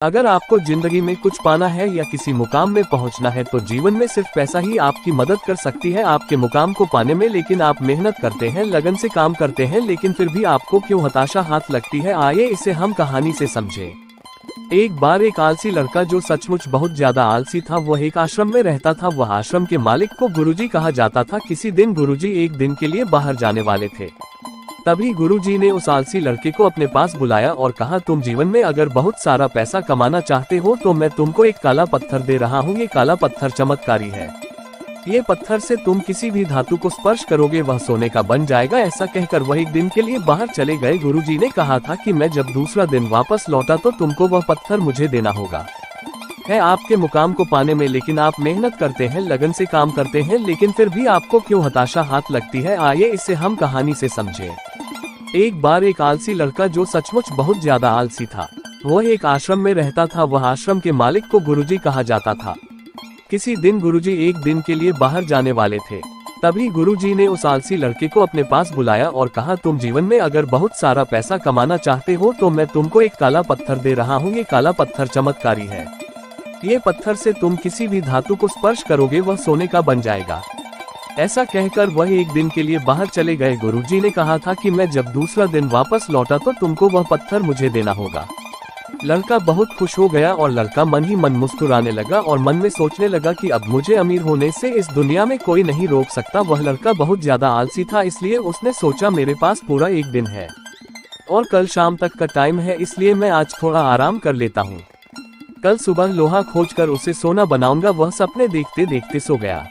अगर आपको जिंदगी में कुछ पाना है या किसी मुकाम में पहुंचना है तो जीवन में सिर्फ पैसा ही आपकी मदद कर सकती है आपके मुकाम को पाने में। लेकिन आप मेहनत करते हैं, लगन से काम करते हैं, लेकिन फिर भी आपको क्यों हताशा हाथ लगती है? आइए इसे हम कहानी से समझें। एक बार एक आलसी लड़का जो सचमुच बहुत ज्यादा आलसी था, वह एक आश्रम में रहता था। वह आश्रम के मालिक को गुरुजी कहा जाता था। किसी दिन गुरुजी एक दिन के लिए बाहर जाने वाले थे। तभी गुरुजी ने उस आलसी लड़के को अपने पास बुलाया और कहा, तुम जीवन में अगर बहुत सारा पैसा कमाना चाहते हो तो मैं तुमको एक काला पत्थर दे रहा हूँ। ये काला पत्थर चमत्कारी है। ये पत्थर से तुम किसी भी धातु को स्पर्श करोगे वह सोने का बन जाएगा। ऐसा कहकर वह एक दिन के लिए बाहर चले गए। गुरुजी ने कहा था कि मैं जब दूसरा दिन वापस लौटा तो तुमको वह पत्थर मुझे देना होगा। है आपके मुकाम को पाने में, लेकिन आप मेहनत करते हैं, लगन से काम करते हैं, लेकिन फिर भी आपको क्यों हताशा हाथ लगती है? आइए इसे हम कहानी से समझें। एक बार एक आलसी लड़का जो सचमुच बहुत ज्यादा आलसी था, वह एक आश्रम में रहता था। वह आश्रम के मालिक को गुरुजी कहा जाता था। किसी दिन गुरुजी एक दिन के लिए बाहर जाने वाले थे। तभी गुरुजी ने उस आलसी लड़के को अपने पास बुलाया और कहा, तुम जीवन में अगर बहुत सारा पैसा कमाना चाहते हो तो मैं तुमको एक काला पत्थर दे रहा हूँ। ये काला पत्थर चमत्कारी है। ये पत्थर से तुम किसी भी धातु को स्पर्श करोगे वह सोने का बन जाएगा। ऐसा कहकर वह एक दिन के लिए बाहर चले गए। गुरुजी ने कहा था कि मैं जब दूसरा दिन वापस लौटा तो तुमको वह पत्थर मुझे देना होगा। लड़का बहुत खुश हो गया और लड़का मन ही मन मुस्कुराने लगा और मन में सोचने लगा कि अब मुझे अमीर होने से इस दुनिया में कोई नहीं रोक सकता। वह लड़का बहुत ज्यादा आलसी था, इसलिए उसने सोचा मेरे पास पूरा एक दिन है और कल शाम तक का टाइम है, इसलिए मैं आज थोड़ा आराम कर लेता हूँ। कल सुबह लोहा खोजकर उसे सोना बनाऊंगा। वह सपने देखते देखते सो गया।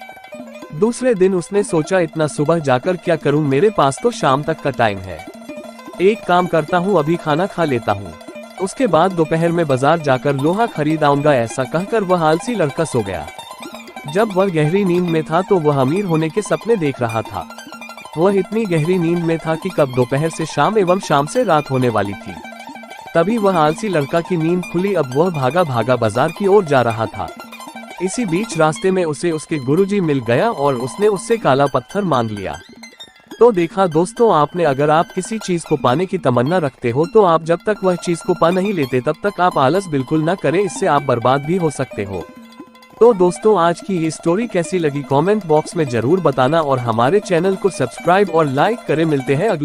दूसरे दिन उसने सोचा, इतना सुबह जाकर क्या करूं, मेरे पास तो शाम तक का टाइम है। एक काम करता हूं, अभी खाना खा लेता हूं, उसके बाद दोपहर में बाजार जाकर लोहा खरीद आऊंगा। ऐसा कहकर वह आलसी लड़का सो गया। जब वह गहरी नींद में था तो वह अमीर होने के सपने देख रहा था। वह इतनी गहरी नींद में था कि कब दोपहर से शाम एवं शाम से रात होने वाली थी। तभी वह आलसी लड़का की नींद खुली। अब वह भागा भागा बाजार की ओर जा रहा था। इसी बीच रास्ते में उसे उसके गुरुजी मिल गया और उसने उससे काला पत्थर मांग लिया। तो देखा दोस्तों आपने, अगर आप किसी चीज को पाने की तमन्ना रखते हो तो आप जब तक वह चीज को पा नहीं लेते तब तक आप आलस बिल्कुल न करें, इससे आप बर्बाद भी हो सकते हो। तो दोस्तों आज की ये स्टोरी कैसी लगी कमेंट बॉक्स में जरूर बताना और हमारे चैनल को सब्सक्राइब और लाइक करें। मिलते हैं अगले